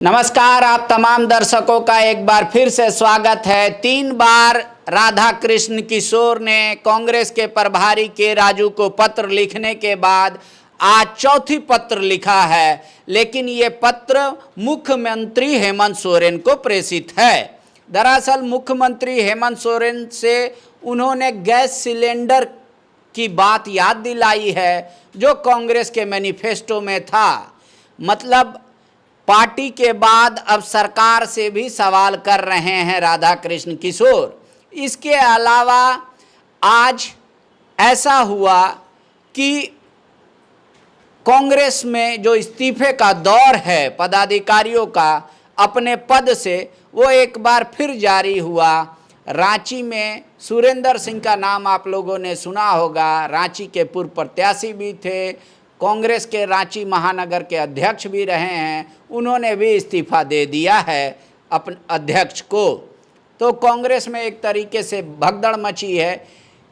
नमस्कार, आप तमाम दर्शकों का एक बार फिर से स्वागत है। 3 बार राधा कृष्ण किशोर ने कांग्रेस के प्रभारी के राजू को पत्र लिखने के बाद आज चौथी पत्र लिखा है, लेकिन ये पत्र मुख्यमंत्री हेमंत सोरेन को प्रेषित है। दरअसल मुख्यमंत्री हेमंत सोरेन से उन्होंने गैस सिलेंडर की बात याद दिलाई है जो कांग्रेस के मैनिफेस्टो में था। मतलब पार्टी के बाद अब सरकार से भी सवाल कर रहे हैं राधा कृष्ण किशोर। इसके अलावा आज ऐसा हुआ कि कांग्रेस में जो इस्तीफे का दौर है पदाधिकारियों का अपने पद से, वो एक बार फिर जारी हुआ। रांची में सुरेंद्र सिंह का नाम आप लोगों ने सुना होगा। रांची के पूर्व प्रत्याशी भी थे, कांग्रेस के रांची महानगर के अध्यक्ष भी रहे हैं। उन्होंने भी इस्तीफा दे दिया है अपने अध्यक्ष को। तो कांग्रेस में एक तरीके से भगदड़ मची है।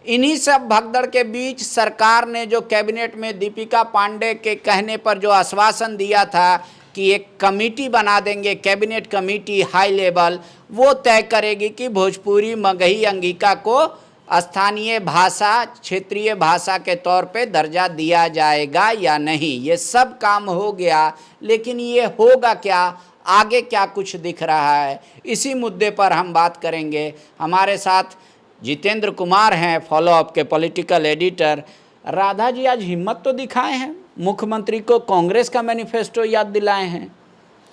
इन्हीं सब भगदड़ के बीच सरकार ने जो कैबिनेट में दीपिका पांडे के कहने पर जो आश्वासन दिया था कि एक कमेटी बना देंगे, कैबिनेट कमेटी हाई लेवल, वो तय करेगी कि भोजपुरी मगही अंगिका को स्थानीय भाषा, क्षेत्रीय भाषा के तौर पे दर्जा दिया जाएगा या नहीं। ये सब काम हो गया, लेकिन ये होगा क्या, आगे क्या कुछ दिख रहा है, इसी मुद्दे पर हम बात करेंगे। हमारे साथ जितेंद्र कुमार हैं, फॉलो अप के पॉलिटिकल एडिटर। राधा जी आज हिम्मत तो दिखाए हैं, मुख्यमंत्री को कांग्रेस का मैनिफेस्टो याद दिलाए हैं।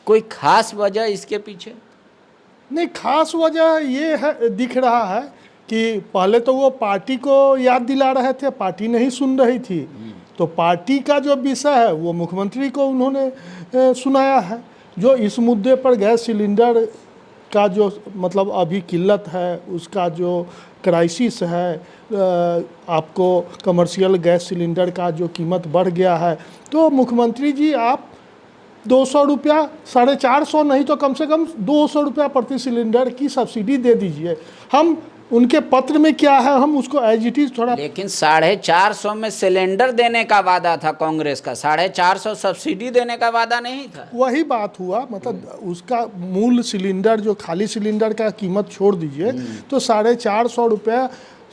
कोई खास वजह इसके पीछे? नहीं, खास वजह ये है, दिख रहा है कि पहले तो वो पार्टी को याद दिला रहे थे, पार्टी नहीं सुन रही थी। तो पार्टी का जो विषय है वो मुख्यमंत्री को उन्होंने सुनाया है। जो इस मुद्दे पर गैस सिलेंडर का जो मतलब अभी किल्लत है, उसका जो क्राइसिस है, आपको कमर्शियल गैस सिलेंडर का जो कीमत बढ़ गया है, तो मुख्यमंत्री जी आप 200 रुपया, 450 नहीं तो कम से कम 200 रुपया प्रति सिलेंडर की सब्सिडी दे दीजिए। हम उनके पत्र में क्या है हम उसको एज इट इज थोड़ा, लेकिन 450 में सिलेंडर देने का वादा था कांग्रेस का, 450 सब्सिडी देने का वादा नहीं था। वही बात हुआ। मतलब उसका मूल सिलेंडर, जो खाली सिलेंडर का कीमत छोड़ दीजिए, तो 450 रुपया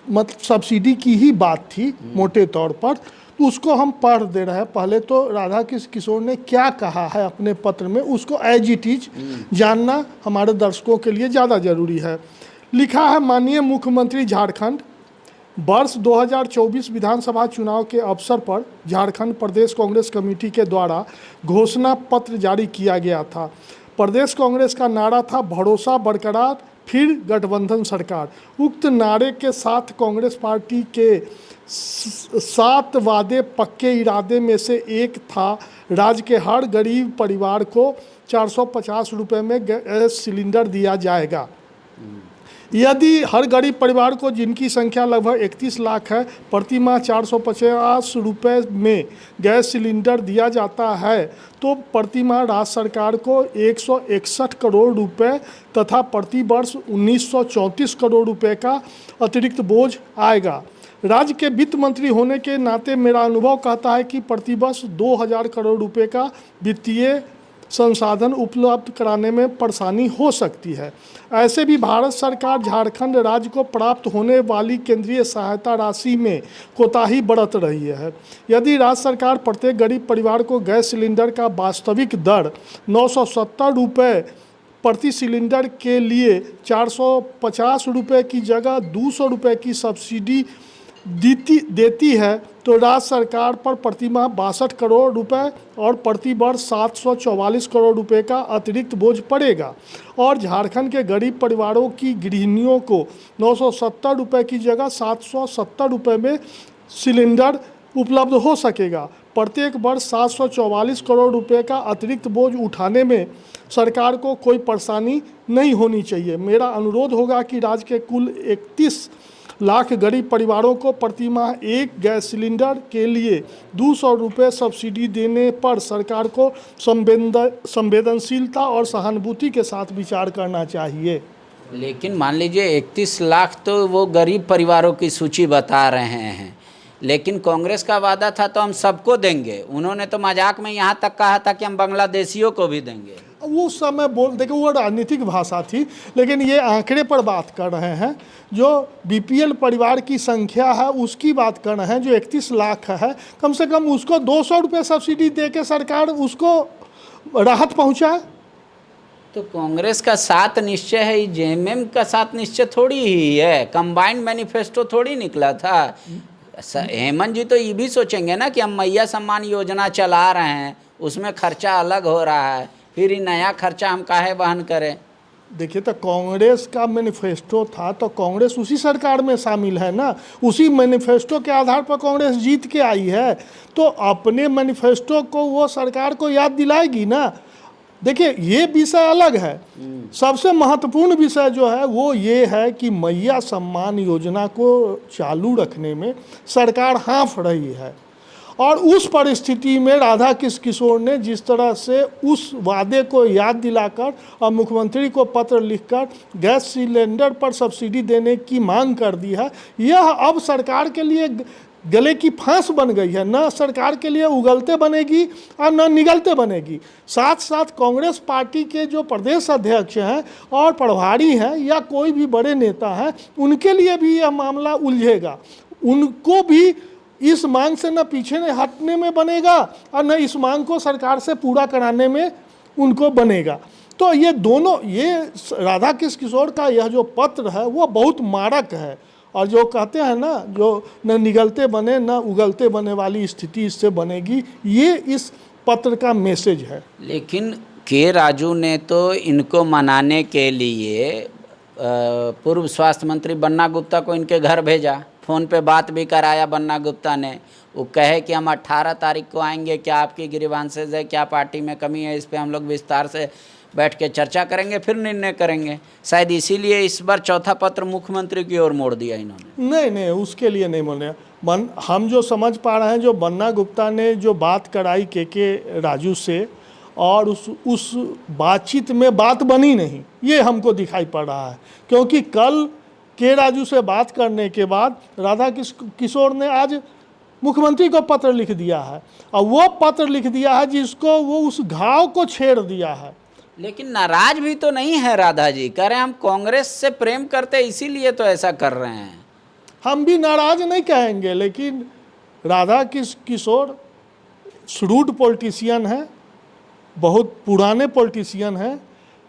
मतलब सब्सिडी की ही बात थी मोटे तौर पर। तो उसको हम पढ़ दे रहे हैं। पहले तो राधा किशोर ने क्या कहा है अपने पत्र में, उसको एज इट इज जानना हमारे दर्शकों के लिए ज़्यादा जरूरी है। लिखा है, माननीय मुख्यमंत्री झारखंड, वर्ष 2024 विधानसभा चुनाव के अवसर पर झारखंड प्रदेश कांग्रेस कमेटी के द्वारा घोषणा पत्र जारी किया गया था। प्रदेश कांग्रेस का नारा था भरोसा बरकरार, फिर गठबंधन सरकार। उक्त नारे के साथ कांग्रेस पार्टी के 7 वादे पक्के इरादे में से एक था राज्य के हर गरीब परिवार को 450 रुपये में गैस सिलेंडर दिया जाएगा। यदि हर गरीब परिवार को, जिनकी संख्या लगभग 31 लाख है, प्रति माह 450 रुपये में गैस सिलेंडर दिया जाता है, तो प्रति माह राज्य सरकार को 161 करोड़ रुपए तथा प्रति वर्ष 1934 करोड़ रुपए का अतिरिक्त बोझ आएगा। राज्य के वित्त मंत्री होने के नाते मेरा अनुभव कहता है कि प्रति वर्ष 2000 करोड़ रुपए का वित्तीय संसाधन उपलब्ध कराने में परेशानी हो सकती है। ऐसे भी भारत सरकार झारखंड राज्य को प्राप्त होने वाली केंद्रीय सहायता राशि में कोताही बरत रही है। यदि राज्य सरकार प्रत्येक गरीब परिवार को गैस सिलेंडर का वास्तविक दर 970 रुपये प्रति सिलेंडर के लिए 450 रुपये की जगह 200 रुपये की सब्सिडी देती है, तो राज्य सरकार पर प्रति माह 62 करोड़ रुपए और प्रति वर्ष 744 करोड़ रुपए का अतिरिक्त बोझ पड़ेगा। और झारखंड के गरीब परिवारों की गृहिणियों को 970 रुपये की जगह 770 रुपये में सिलेंडर उपलब्ध हो सकेगा। प्रत्येक वर्ष 744 करोड़ रुपए का अतिरिक्त बोझ उठाने में सरकार को कोई परेशानी नहीं होनी चाहिए। मेरा अनुरोध होगा कि राज्य के कुल 31 लाख गरीब परिवारों को प्रति माह एक गैस सिलेंडर के लिए 200 रुपये सब्सिडी देने पर सरकार को संवेदनशीलता और सहानुभूति के साथ विचार करना चाहिए। लेकिन मान लीजिए 31 लाख तो वो गरीब परिवारों की सूची बता रहे हैं, लेकिन कांग्रेस का वादा था तो हम सबको देंगे। उन्होंने तो मजाक में यहाँ तक कहा था कि हम बांग्लादेशियों को भी देंगे। उस समय देखो वो राजनीतिक भाषा थी, लेकिन ये आंकड़े पर बात कर रहे हैं। जो बीपीएल परिवार की संख्या है उसकी बात कर रहे हैं, जो 31 लाख है, कम से कम उसको 200 रुपये सब्सिडी दे के सरकार उसको राहत पहुंचाए। तो कांग्रेस का 7 निश्चय है, जेएमएम का 7 निश्चय थोड़ी ही है, कंबाइंड मैनिफेस्टो थोड़ी निकला था। हेमंत जी तो ये भी सोचेंगे ना कि हम मैया सम्मान योजना चला रहे हैं, उसमें खर्चा अलग हो रहा है, फिर ये नया खर्चा हम काहे वहन करें। देखिए, तो कांग्रेस का मैनिफेस्टो था तो कांग्रेस उसी सरकार में शामिल है ना, उसी मैनिफेस्टो के आधार पर कांग्रेस जीत के आई है, तो अपने मैनिफेस्टो को वो सरकार को याद दिलाएगी ना। देखिए, ये विषय अलग है। सबसे महत्वपूर्ण विषय जो है वो ये है कि मैया सम्मान योजना को चालू रखने में सरकार हाँफ रही है, और उस परिस्थिति में राधा किशोर ने जिस तरह से उस वादे को याद दिलाकर और मुख्यमंत्री को पत्र लिखकर गैस सिलेंडर पर सब्सिडी देने की मांग कर दी है, यह अब सरकार के लिए गले की फांस बन गई है। न सरकार के लिए उगलते बनेगी और न निगलते बनेगी। साथ साथ कांग्रेस पार्टी के जो प्रदेश अध्यक्ष हैं और प्रभारी हैं या कोई भी बड़े नेता हैं, उनके लिए भी यह मामला उलझेगा। उनको भी इस मांग से न पीछे न हटने में बनेगा और न इस मांग को सरकार से पूरा कराने में उनको बनेगा। तो ये दोनों, ये राधा किशोर का यह जो पत्र है वो बहुत मारक है, और जो कहते हैं ना, जो न निगलते बने न उगलते बने वाली स्थिति इससे बनेगी, ये इस पत्र का मैसेज है। लेकिन के राजू ने तो इनको मनाने के लिए पूर्व स्वास्थ्य मंत्री बन्ना गुप्ता को इनके घर भेजा, फ़ोन पे बात भी कराया बन्ना गुप्ता ने। वो कहे कि हम 18 तारीख को आएंगे, क्या आपकी ग्रीवांसेज है, क्या पार्टी में कमी है, इस पे हम लोग विस्तार से बैठ के चर्चा करेंगे, फिर निर्णय करेंगे। शायद इसीलिए इस बार चौथा पत्र मुख्यमंत्री की ओर मोड़ दिया इन्होंने। नहीं, उसके लिए नहीं मोड़े। हम जो समझ पा रहे हैं, जो बन्ना गुप्ता ने जो बात कराई के राजू से, और उस बातचीत में बात बनी नहीं, ये हमको दिखाई पड़ रहा है। क्योंकि कल के राजू से बात करने के बाद राधा किशोर ने आज मुख्यमंत्री को पत्र लिख दिया है, और वो पत्र लिख दिया है जिसको वो उस घाव को छेड़ दिया है। लेकिन नाराज भी तो नहीं है राधा जी, कह रहे हैं हम कांग्रेस से प्रेम करते इसीलिए तो ऐसा कर रहे हैं। हम भी नाराज नहीं कहेंगे, लेकिन राधा किशोर श्रूड पॉलिटिशियन है, बहुत पुराने पॉलिटिशियन हैं,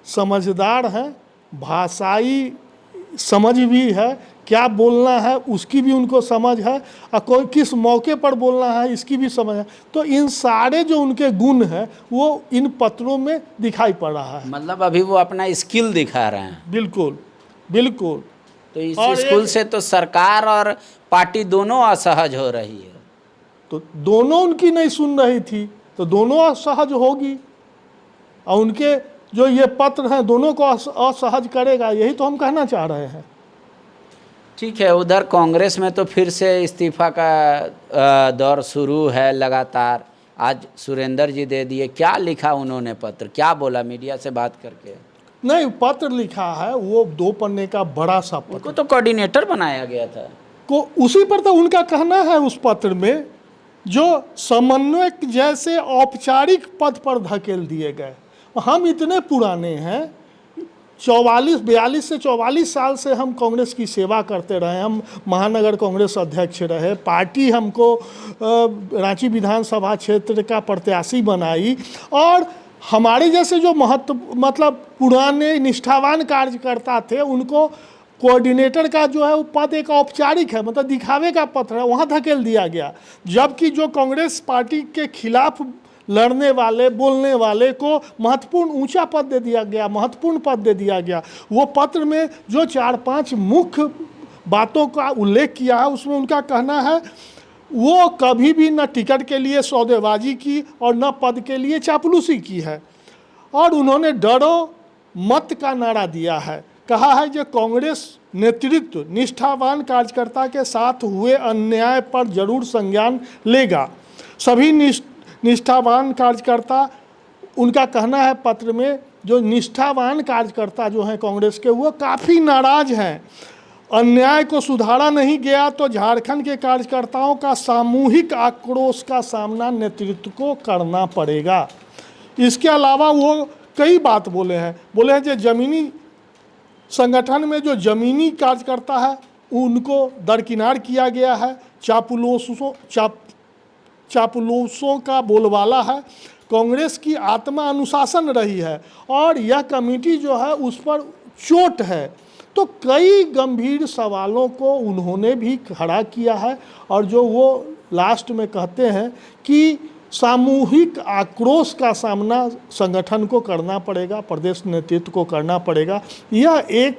समझदार हैं, भाषाई समझ भी है, क्या बोलना है उसकी भी उनको समझ है, और कोई किस मौके पर बोलना है इसकी भी समझ है। तो इन सारे जो उनके गुण हैं वो इन पत्रों में दिखाई पड़ रहा है। मतलब अभी वो अपना स्किल दिखा रहे हैं। बिल्कुल बिल्कुल। तो इस स्कूल से तो सरकार और पार्टी दोनों असहज हो रही है। तो दोनों उनकी नहीं सुन रही थी, तो दोनों असहज होगी, और उनके जो ये पत्र हैं दोनों को असहज करेगा, यही तो हम कहना चाह रहे हैं। ठीक है, उधर कांग्रेस में तो फिर से इस्तीफा का दौर शुरू है लगातार। आज सुरेंद्र जी दे दिए। क्या लिखा उन्होंने पत्र, क्या बोला मीडिया से बात करके? नहीं, पत्र लिखा है वो 2 पन्ने का बड़ा सा पत्र। उनको तो कोऑर्डिनेटर बनाया गया था को उसी पर तो उनका कहना है उस पत्र में, जो समन्वयक जैसे औपचारिक पद पर धकेल दिए गए। हम इतने पुराने हैं, 42 से 44 साल से हम कांग्रेस की सेवा करते रहे। हम महानगर कांग्रेस अध्यक्ष रहे, पार्टी हमको रांची विधानसभा क्षेत्र का प्रत्याशी बनाई, और हमारे जैसे जो मतलब पुराने निष्ठावान कार्यकर्ता थे उनको कोऑर्डिनेटर का जो है वो पद एक औपचारिक है, मतलब दिखावे का पत्र है, वहाँ धकेल दिया गया। जबकि जो कांग्रेस पार्टी के खिलाफ लड़ने वाले, बोलने वाले को महत्वपूर्ण ऊंचा पद दे दिया गया, महत्वपूर्ण पद दे दिया गया। वो पत्र में जो 4-5 मुख्य बातों का उल्लेख किया है, उसमें उनका कहना है वो कभी भी न टिकट के लिए सौदेबाजी की और न पद के लिए चापलूसी की है। और उन्होंने डरो मत का नारा दिया है, कहा है कि कांग्रेस नेतृत्व निष्ठावान कार्यकर्ता के साथ हुए अन्याय पर जरूर संज्ञान लेगा। सभी निष्ठावान कार्यकर्ता, उनका कहना है पत्र में, जो निष्ठावान कार्यकर्ता जो हैं कांग्रेस के, वो काफ़ी नाराज़ हैं। अन्याय को सुधारा नहीं गया तो झारखंड के कार्यकर्ताओं का सामूहिक आक्रोश का सामना नेतृत्व को करना पड़ेगा। इसके अलावा वो कई बात बोले हैं जो जमीनी संगठन में जो जमीनी कार्यकर्ता है उनको दरकिनार किया गया है, चापलूसों का बोलबाला है। कांग्रेस की आत्मा अनुशासन रही है और यह कमेटी जो है उस पर चोट है। तो कई गंभीर सवालों को उन्होंने भी खड़ा किया है और जो वो लास्ट में कहते हैं कि सामूहिक आक्रोश का सामना संगठन को करना पड़ेगा, प्रदेश नेतृत्व को करना पड़ेगा। यह एक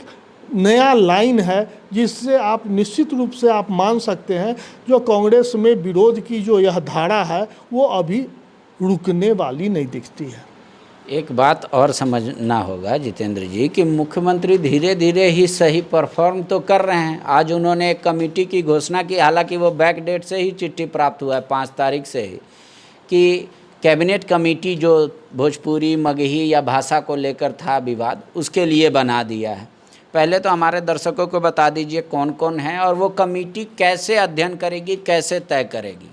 नया लाइन है जिससे आप निश्चित रूप से आप मान सकते हैं जो कांग्रेस में विरोध की जो यह धारा है वो अभी रुकने वाली नहीं दिखती है। एक बात और समझना होगा जितेंद्र जी कि मुख्यमंत्री धीरे धीरे ही सही परफॉर्म तो कर रहे हैं। आज उन्होंने एक कमेटी की घोषणा की, हालांकि वो बैक डेट से ही चिट्ठी प्राप्त हुआ है 5 तारीख से ही, कि कैबिनेट कमेटी जो भोजपुरी, मगही या भाषा को लेकर था विवाद, उसके लिए बना दिया है। पहले तो हमारे दर्शकों को बता दीजिए कौन कौन है और वो कमेटी कैसे अध्ययन करेगी, कैसे तय करेगी।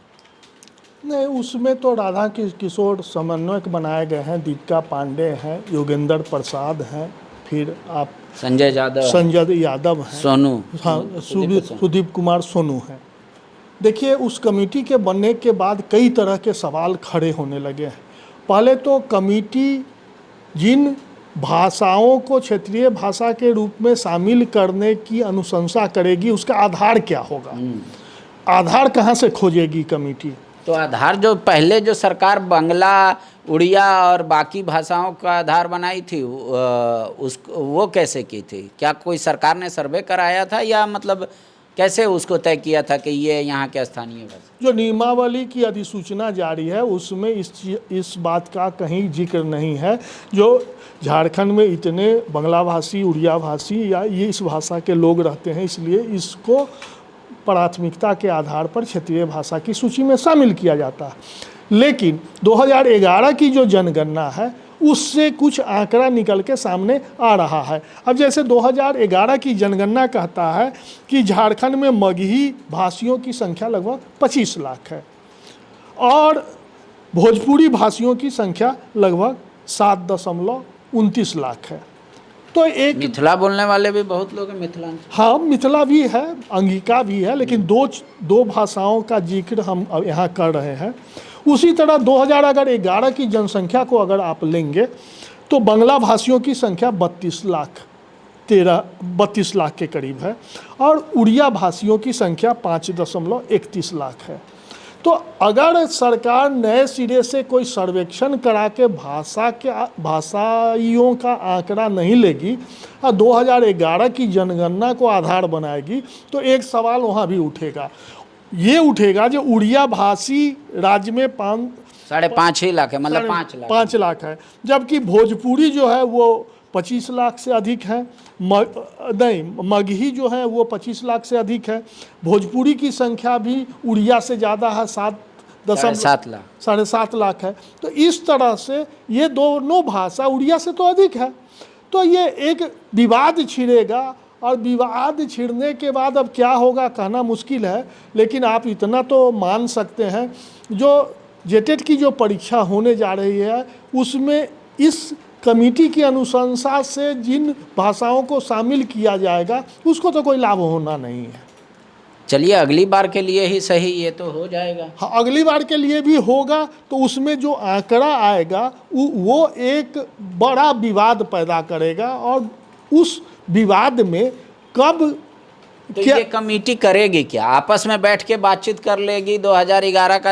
नहीं, उसमें तो राधा किशोर समन्वयक बनाए गए हैं, दीपिका पांडे हैं, योगेंद्र प्रसाद हैं, फिर आप संजय यादव हैं, सोनू, हाँ, सुदीप कुमार सोनू हैं। देखिए, उस कमेटी के बनने के बाद कई तरह के सवाल खड़े होने लगे हैं। पहले तो कमेटी जिन भाषाओं को क्षेत्रीय भाषा के रूप में शामिल करने की अनुशंसा करेगी उसका आधार क्या होगा, आधार कहाँ से खोजेगी कमेटी। तो आधार जो पहले जो सरकार बांग्ला, उड़िया और बाकी भाषाओं का आधार बनाई थी वो कैसे की थी? क्या कोई सरकार ने सर्वे कराया था या मतलब कैसे उसको तय किया था कि ये यहाँ के स्थानीय भाषा? जो नियमावली की अधिसूचना जारी है उसमें इस बात का कहीं जिक्र नहीं है। जो झारखंड में इतने बांग्ला भाषी, उड़िया भाषी या ये इस भाषा के लोग रहते हैं, इसलिए इसको प्राथमिकता के आधार पर क्षेत्रीय भाषा की सूची में शामिल किया जाता है। लेकिन 2011 की जो जनगणना है उससे कुछ आंकड़ा निकल के सामने आ रहा है। अब जैसे 2011 की जनगणना कहता है कि झारखंड में मगही भाषियों की संख्या लगभग 25 लाख है और भोजपुरी भाषियों की संख्या लगभग 7.29 लाख है। तो एक मिथिला बोलने वाले भी बहुत लोग हैं, मिथिलांचल, हाँ, मिथिला भी है, अंगिका भी है, लेकिन दो भाषाओं का जिक्र हम यहाँ कर रहे हैं। उसी तरह 2011 की जनसंख्या को अगर आप लेंगे तो बांग्ला भाषियों की संख्या 32 लाख के करीब है और उड़िया भाषियों की संख्या 5.31 लाख है। तो अगर सरकार नए सिरे से कोई सर्वेक्षण करा के भाषाइयों का आंकड़ा नहीं लेगी और 2011 की जनगणना को आधार बनाएगी तो एक सवाल वहाँ भी उठेगा, ये उठेगा जो उड़िया भाषी राज्य में 5.5 लाख है, मतलब 5 लाख है, जबकि भोजपुरी जो है वो 25 लाख से अधिक है, मगही जो है वो 25 लाख से अधिक है। भोजपुरी की संख्या भी उड़िया से ज़्यादा है, 7.7 लाख है। तो इस तरह से ये दोनों भाषा उड़िया से तो अधिक है। तो ये एक विवाद छिड़ेगा और विवाद छिड़ने के बाद अब क्या होगा कहना मुश्किल है, लेकिन आप इतना तो मान सकते हैं जो जेटेट की जो परीक्षा होने जा रही है उसमें इस कमेटी की अनुशंसा से जिन भाषाओं को शामिल किया जाएगा उसको तो कोई लाभ होना नहीं है। चलिए, अगली बार के लिए ही सही ये तो हो जाएगा। हाँ, अगली बार के लिए भी होगा तो उसमें जो आंकड़ा आएगा वो एक बड़ा विवाद पैदा करेगा और उस विवाद में कब तो ये कमेटी करेगी क्या? आपस में बैठ के बातचीत कर लेगी, 2011 का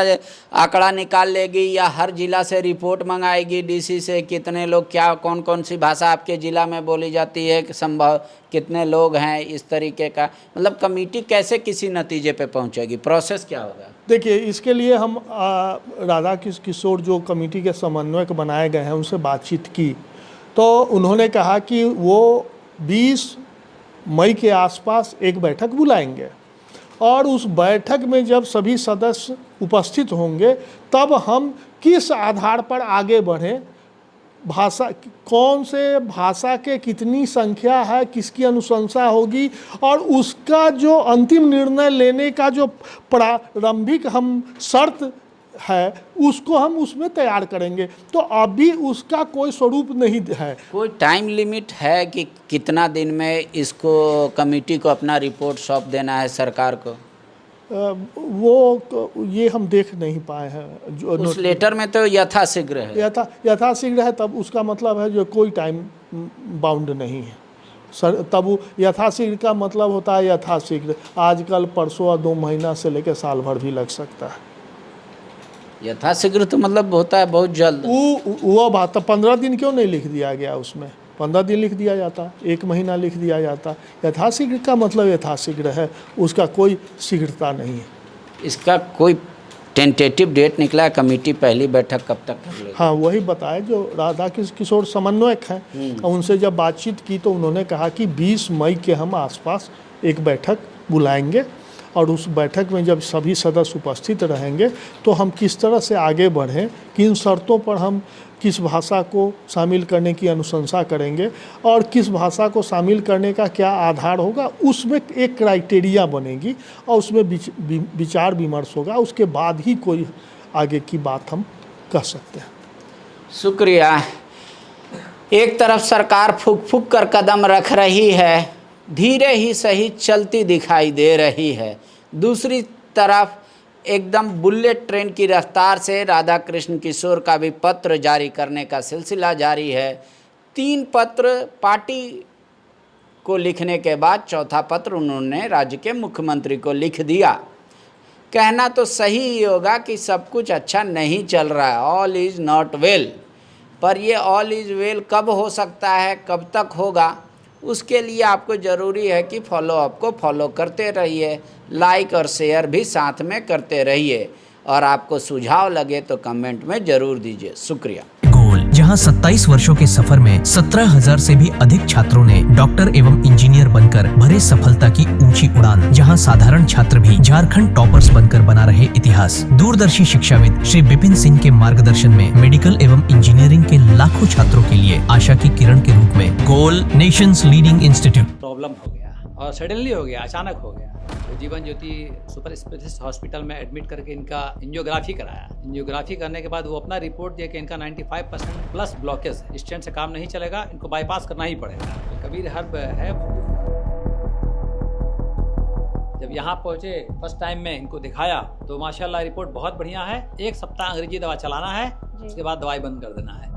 आंकड़ा निकाल लेगी या हर जिला से रिपोर्ट मंगाएगी डीसी से, कितने लोग, क्या कौन कौन सी भाषा आपके ज़िला में बोली जाती है, संभव कितने लोग हैं, इस तरीके का, मतलब कमेटी कैसे किसी नतीजे पे पहुंचेगी, प्रोसेस क्या होगा? देखिए, इसके लिए हम राधा किशोर जो कमेटी के समन्वयक बनाए गए हैं उनसे बातचीत की तो उन्होंने कहा कि वो 20 मई के आसपास एक बैठक बुलाएंगे और उस बैठक में जब सभी सदस्य उपस्थित होंगे तब हम किस आधार पर आगे बढ़ें, भाषा कौन से भाषा के कितनी संख्या है, किसकी अनुशंसा होगी और उसका जो अंतिम निर्णय लेने का जो प्रारंभिक हम शर्त है उसको हम उसमें तैयार करेंगे। तो अभी उसका कोई स्वरूप नहीं है। कोई टाइम लिमिट है कि कितना दिन में इसको कमेटी को अपना रिपोर्ट सौंप देना है सरकार को? वो ये हम देख नहीं पाए हैं। जो उस लेटर में तो यथाशीघ्र है। यथाशीघ्र है, तब उसका मतलब है जो कोई टाइम बाउंड नहीं है सर। तब वो यथाशीघ्र का मतलब होता है यथाशीघ्र, आजकल परसों और 2 महीना से लेकर साल भर भी लग सकता है। यथाशीघ्र तो मतलब होता है बहुत जल्द। वो बात तो 15 दिन क्यों नहीं लिख दिया गया उसमें? 15 दिन लिख दिया जाता, 1 महीना लिख दिया जाता। यथाशीघ्र का मतलब यथाशीघ्र है, उसका कोई शीघ्रता नहीं है। इसका कोई टेंटेटिव डेट निकला है? कमेटी पहली बैठक कब तक कर लेगी? हाँ, वही बताए जो राधा किशोर समन्वयक हैं, उनसे जब बातचीत की तो उन्होंने कहा कि 20 मई के हम आसपास एक बैठक बुलाएंगे और उस बैठक में जब सभी सदस्य उपस्थित रहेंगे तो हम किस तरह से आगे बढ़ें, किन शर्तों पर हम किस भाषा को शामिल करने की अनुशंसा करेंगे और किस भाषा को शामिल करने का क्या आधार होगा, उसमें एक क्राइटेरिया बनेगी और उसमें विचार विमर्श होगा। उसके बाद ही कोई आगे की बात हम कह सकते हैं। शुक्रिया। एक तरफ सरकार फूक फूक कर कदम रख रही है, धीरे ही सही चलती दिखाई दे रही है। दूसरी तरफ एकदम बुलेट ट्रेन की रफ्तार से राधा कृष्ण किशोर का भी पत्र जारी करने का सिलसिला जारी है। 3 पत्र पार्टी को लिखने के बाद चौथा पत्र उन्होंने राज्य के मुख्यमंत्री को लिख दिया। कहना तो सही ही होगा कि सब कुछ अच्छा नहीं चल रहा है, ऑल इज़ नॉट वेल। पर ये ऑल इज़ वेल कब हो सकता है, कब तक होगा, उसके लिए आपको ज़रूरी है कि फॉलोअप को फॉलो करते रहिए, लाइक और शेयर भी साथ में करते रहिए और आपको सुझाव लगे तो कमेंट में ज़रूर दीजिए। शुक्रिया। गोल, जहां 27 वर्षों के सफर में 17,000 से भी अधिक छात्रों ने डॉक्टर एवं इंजीनियर बनकर भरे सफलता की ऊंची उड़ान, जहां साधारण छात्र भी झारखंड टॉपर्स बनकर बना रहे इतिहास। दूरदर्शी शिक्षाविद श्री विपिन सिंह के मार्गदर्शन में मेडिकल एवं इंजीनियरिंग के लाखों छात्रों के लिए आशा की किरण के रूप में गोल नेशंस लीडिंग इंस्टीट्यूट। प्रॉब्लम हो गया और सडनली हो गया, अचानक हो गया। तो Jeevan Jyoti super specialist hospital में एडमिट करके इनका एंजियोग्राफी कराया। एंजियोग्राफी करने के बाद वो अपना रिपोर्ट दिया कि इनका 95% प्लस ब्लॉकेज, स्टेंट से काम नहीं चलेगा, इनको बाईपास करना ही पड़ेगा। तो कबीर हर्ब है, जब यहाँ पहुँचे फर्स्ट टाइम में इनको दिखाया तो माशाल्लाह रिपोर्ट बहुत बढ़िया है। 1 सप्ताह अंग्रेजी दवा चलाना है, उसके बाद दवाई बंद कर देना है।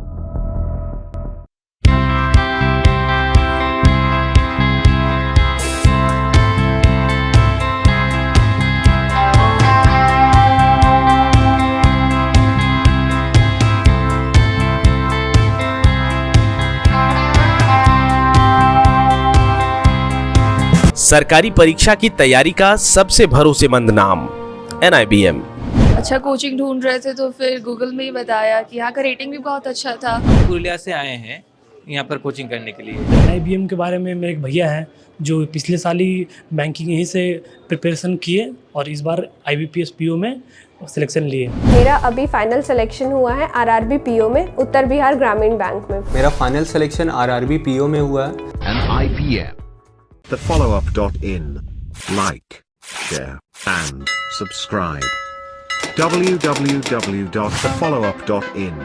सरकारी परीक्षा की तैयारी का सबसे भरोसेमंद नाम NIBM। अच्छा कोचिंग ढूंढ रहे थे तो फिर गूगल में ही बताया कि यहाँ का रेटिंग भी बहुत अच्छा था। पुरुलिया से आए हैं यहाँ पर कोचिंग करने के लिए। NIBM के बारे में मेरे एक भैया हैं जो पिछले साल ही बैंकिंग यहीं से प्रिपरेशन किए और इस बार IBPS PO में सिलेक्शन लिए। मेरा अभी फाइनल सिलेक्शन हुआ है RRB PO में, उत्तर बिहार ग्रामीण बैंक में। मेरा फाइनल सिलेक्शन RRB PO में हुआ है। NIBM, thefollowup.in. Like, share and subscribe. www.thefollowup.in